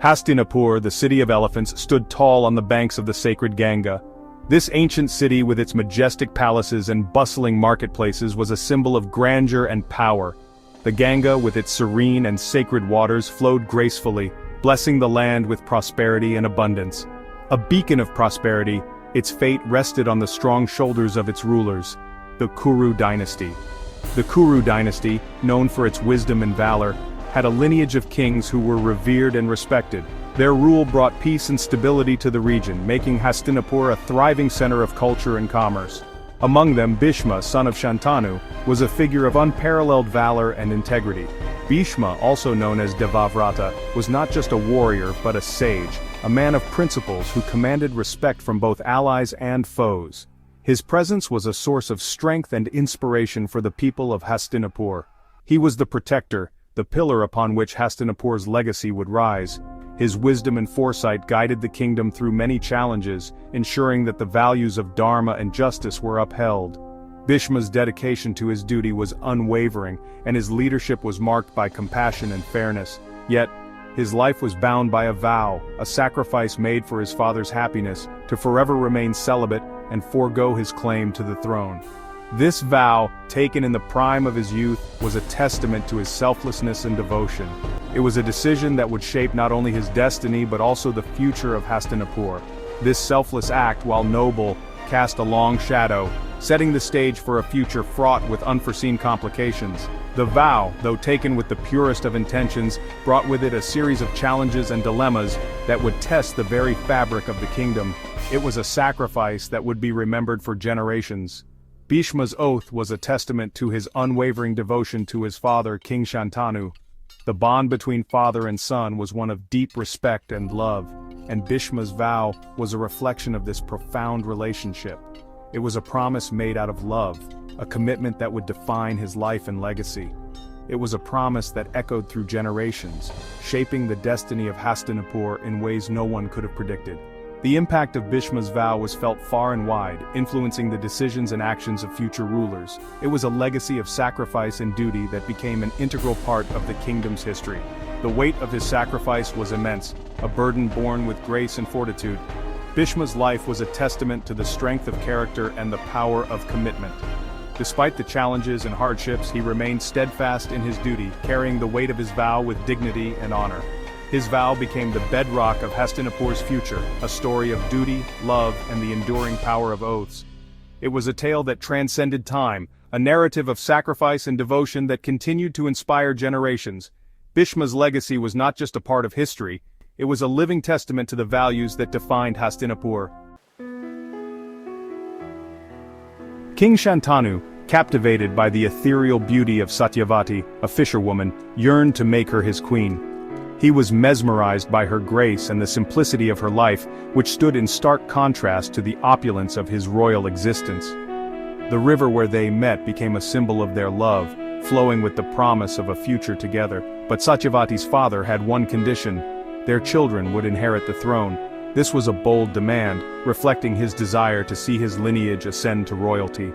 Hastinapur, the city of elephants, stood tall on the banks of the sacred Ganga. This ancient city with its majestic palaces and bustling marketplaces was a symbol of grandeur and power. The Ganga, with its serene and sacred waters, flowed gracefully, blessing the land with prosperity and abundance. A beacon of prosperity, its fate rested on the strong shoulders of its rulers, the Kuru dynasty. The Kuru dynasty, known for its wisdom and valor, had a lineage of kings who were revered and respected. Their rule brought peace and stability to the region, making Hastinapur a thriving center of culture and commerce. Among them, Bhishma, son of Shantanu, was a figure of unparalleled valor and integrity. Bhishma, also known as Devavrata, was not just a warrior but a sage, a man of principles who commanded respect from both allies and foes. His presence was a source of strength and inspiration for the people of Hastinapur. He was the protector, the pillar upon which Hastinapur's legacy would rise. His wisdom and foresight guided the kingdom through many challenges, ensuring that the values of dharma and justice were upheld. Bhishma's dedication to his duty was unwavering, and his leadership was marked by compassion and fairness. Yet, his life was bound by a vow, a sacrifice made for his father's happiness, to forever remain celibate and forego his claim to the throne. This vow, taken in the prime of his youth, was a testament to his selflessness and devotion. It was a decision that would shape not only his destiny but also the future of Hastinapur. This selfless act, while noble, cast a long shadow, setting the stage for a future fraught with unforeseen complications. The vow, though taken with the purest of intentions, brought with it a series of challenges and dilemmas that would test the very fabric of the kingdom. It was a sacrifice that would be remembered for generations. Bhishma's oath was a testament to his unwavering devotion to his father, King Shantanu. The bond between father and son was one of deep respect and love, and Bhishma's vow was a reflection of this profound relationship. It was a promise made out of love, a commitment that would define his life and legacy. It was a promise that echoed through generations, shaping the destiny of Hastinapur in ways no one could have predicted. The impact of Bhishma's vow was felt far and wide, influencing the decisions and actions of future rulers. It was a legacy of sacrifice and duty that became an integral part of the kingdom's history. The weight of his sacrifice was immense, a burden borne with grace and fortitude. Bhishma's life was a testament to the strength of character and the power of commitment. Despite the challenges and hardships, he remained steadfast in his duty, carrying the weight of his vow with dignity and honor. His vow became the bedrock of Hastinapur's future, a story of duty, love, and the enduring power of oaths. It was a tale that transcended time, a narrative of sacrifice and devotion that continued to inspire generations. Bhishma's legacy was not just a part of history, it was a living testament to the values that defined Hastinapur. King Shantanu, captivated by the ethereal beauty of Satyavati, a fisherwoman, yearned to make her his queen. He was mesmerized by her grace and the simplicity of her life, which stood in stark contrast to the opulence of his royal existence. The river where they met became a symbol of their love, flowing with the promise of a future together. But Satyavati's father had one condition: their children would inherit the throne. This was a bold demand, reflecting his desire to see his lineage ascend to royalty.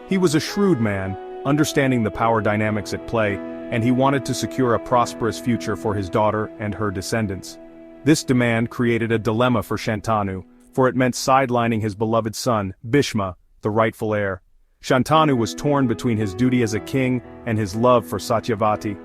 He was a shrewd man, understanding the power dynamics at play, and he wanted to secure a prosperous future for his daughter and her descendants. This demand created a dilemma for Shantanu, for it meant sidelining his beloved son, Bhishma, the rightful heir. Shantanu was torn between his duty as a king and his love for Satyavati.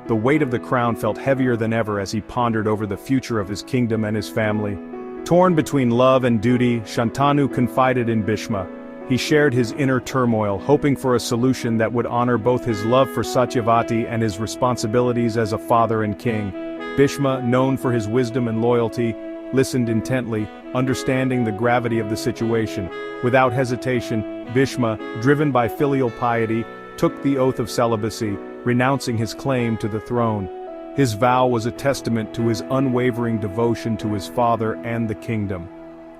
The weight of the crown felt heavier than ever as he pondered over the future of his kingdom and his family. Torn between love and duty, Shantanu confided in Bhishma. He shared his inner turmoil, hoping for a solution that would honor both his love for Satyavati and his responsibilities as a father and king. Bhishma, known for his wisdom and loyalty, listened intently, understanding the gravity of the situation. Without hesitation, Bhishma, driven by filial piety, took the oath of celibacy, renouncing his claim to the throne. His vow was a testament to his unwavering devotion to his father and the kingdom.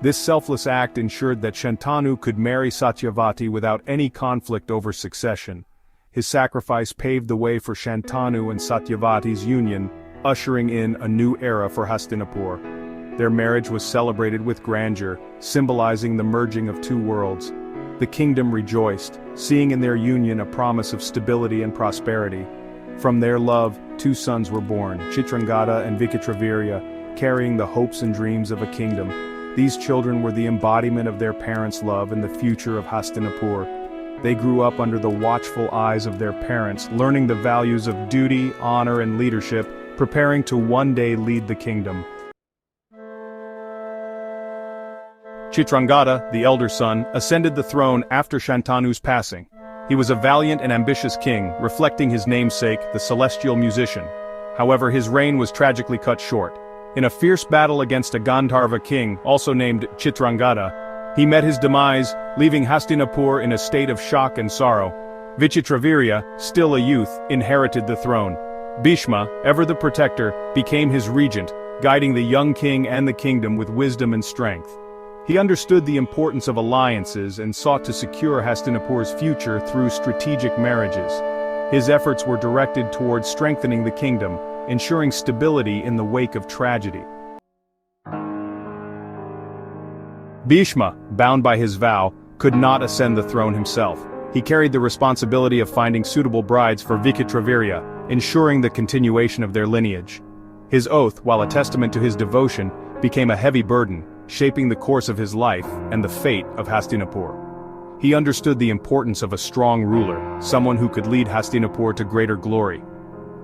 This selfless act ensured that Shantanu could marry Satyavati without any conflict over succession. His sacrifice paved the way for Shantanu and Satyavati's union, ushering in a new era for Hastinapur. Their marriage was celebrated with grandeur, symbolizing the merging of two worlds. The kingdom rejoiced, seeing in their union a promise of stability and prosperity. From their love, two sons were born, Chitrangada and Vichitravirya, carrying the hopes and dreams of a kingdom. These children were the embodiment of their parents' love and the future of Hastinapur. They grew up under the watchful eyes of their parents, learning the values of duty, honor, and leadership, preparing to one day lead the kingdom. Chitrangada, the elder son, ascended the throne after Shantanu's passing. He was a valiant and ambitious king, reflecting his namesake, the celestial musician. However, his reign was tragically cut short. In a fierce battle against a Gandharva king, also named Chitrangada, he met his demise, leaving Hastinapur in a state of shock and sorrow. Vichitravirya, still a youth, inherited the throne. Bhishma, ever the protector, became his regent, guiding the young king and the kingdom with wisdom and strength. He understood the importance of alliances and sought to secure Hastinapur's future through strategic marriages. His efforts were directed towards strengthening the kingdom, ensuring stability in the wake of tragedy. Bhishma, bound by his vow, could not ascend the throne himself. He carried the responsibility of finding suitable brides for Vichitravirya, ensuring the continuation of their lineage. His oath, while a testament to his devotion, became a heavy burden, shaping the course of his life and the fate of Hastinapur. He understood the importance of a strong ruler, someone who could lead Hastinapur to greater glory.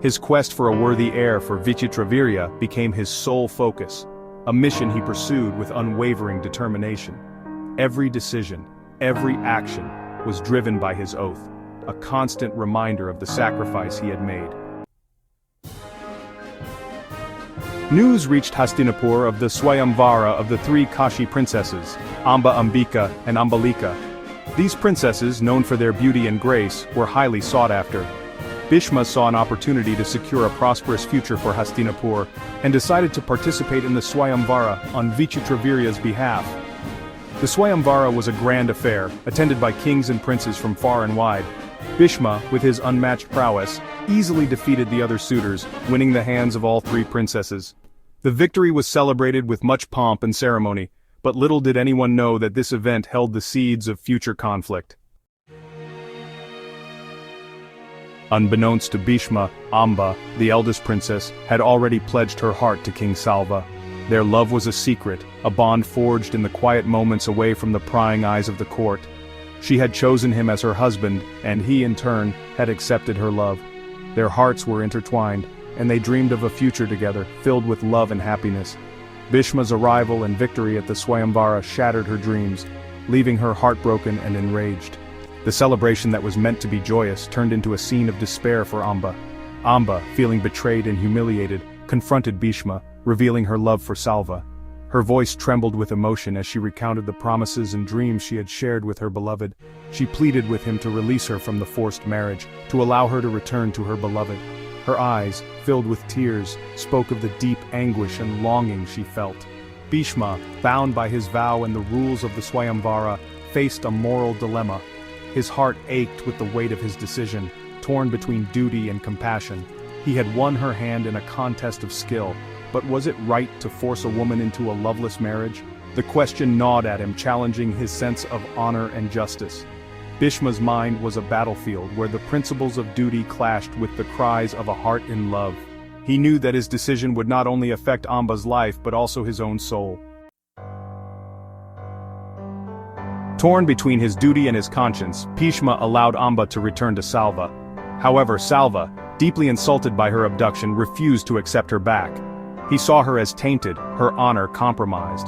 His quest for a worthy heir for Vichitravirya became his sole focus, a mission he pursued with unwavering determination. Every decision, every action, was driven by his oath, a constant reminder of the sacrifice he had made. News reached Hastinapur of the Swayamvara of the three Kashi princesses, Amba, Ambika, and Ambalika. These princesses, known for their beauty and grace, were highly sought after. Bhishma saw an opportunity to secure a prosperous future for Hastinapur, and decided to participate in the Swayamvara on Vichitravirya's behalf. The Swayamvara was a grand affair, attended by kings and princes from far and wide. Bhishma, with his unmatched prowess, easily defeated the other suitors, winning the hands of all three princesses. The victory was celebrated with much pomp and ceremony, but little did anyone know that this event held the seeds of future conflict. Unbeknownst to Bhishma, Amba, the eldest princess, had already pledged her heart to King Salva. Their love was a secret, a bond forged in the quiet moments away from the prying eyes of the court. She had chosen him as her husband, and he, in turn, had accepted her love. Their hearts were intertwined, and they dreamed of a future together, filled with love and happiness. Bhishma's arrival and victory at the Swayamvara shattered her dreams, leaving her heartbroken and enraged. The celebration that was meant to be joyous turned into a scene of despair for Amba. Amba, feeling betrayed and humiliated, confronted Bhishma, revealing her love for Salva. Her voice trembled with emotion as she recounted the promises and dreams she had shared with her beloved. She pleaded with him to release her from the forced marriage, to allow her to return to her beloved. Her eyes, filled with tears, spoke of the deep anguish and longing she felt. Bhishma, bound by his vow and the rules of the Swayamvara, faced a moral dilemma. His heart ached with the weight of his decision, torn between duty and compassion. He had won her hand in a contest of skill, but was it right to force a woman into a loveless marriage? The question gnawed at him, challenging his sense of honor and justice. Bhishma's mind was a battlefield where the principles of duty clashed with the cries of a heart in love. He knew that his decision would not only affect Amba's life but also his own soul. Torn between his duty and his conscience, Bhishma allowed Amba to return to Salva. However, Salva, deeply insulted by her abduction, refused to accept her back. He saw her as tainted, her honor compromised.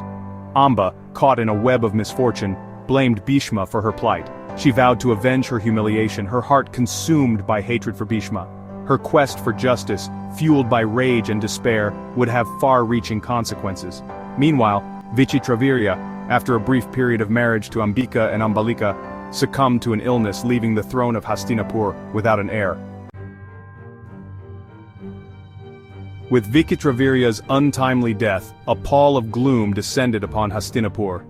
Amba, caught in a web of misfortune, blamed Bhishma for her plight. She vowed to avenge her humiliation, her heart consumed by hatred for Bhishma. Her quest for justice, fueled by rage and despair, would have far-reaching consequences. Meanwhile, Vichitravirya, after a brief period of marriage to Ambika and Ambalika, succumbed to an illness, leaving the throne of Hastinapur without an heir. With Vichitravirya's untimely death, a pall of gloom descended upon Hastinapur.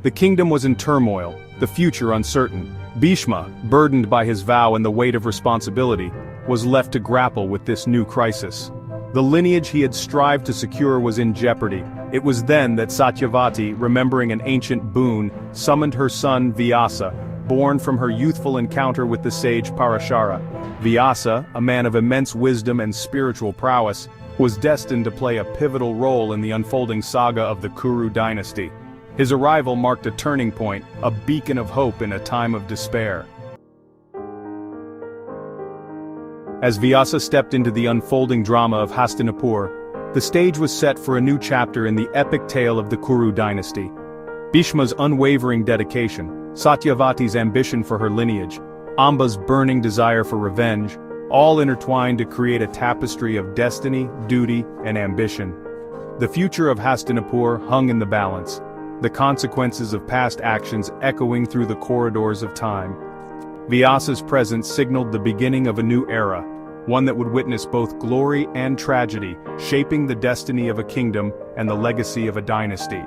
The kingdom was in turmoil, the future uncertain. Bhishma, burdened by his vow and the weight of responsibility, was left to grapple with this new crisis. The lineage he had strived to secure was in jeopardy. It was then that Satyavati, remembering an ancient boon, summoned her son Vyasa, born from her youthful encounter with the sage Parashara. Vyasa, a man of immense wisdom and spiritual prowess, was destined to play a pivotal role in the unfolding saga of the Kuru dynasty. His arrival marked a turning point, a beacon of hope in a time of despair. As Vyasa stepped into the unfolding drama of Hastinapur, the stage was set for a new chapter in the epic tale of the Kuru dynasty. Bhishma's unwavering dedication, Satyavati's ambition for her lineage, Amba's burning desire for revenge, all intertwined to create a tapestry of destiny, duty, and ambition. The future of Hastinapur hung in the balance, the consequences of past actions echoing through the corridors of time. Vyasa's presence signaled the beginning of a new era, one that would witness both glory and tragedy, shaping the destiny of a kingdom and the legacy of a dynasty.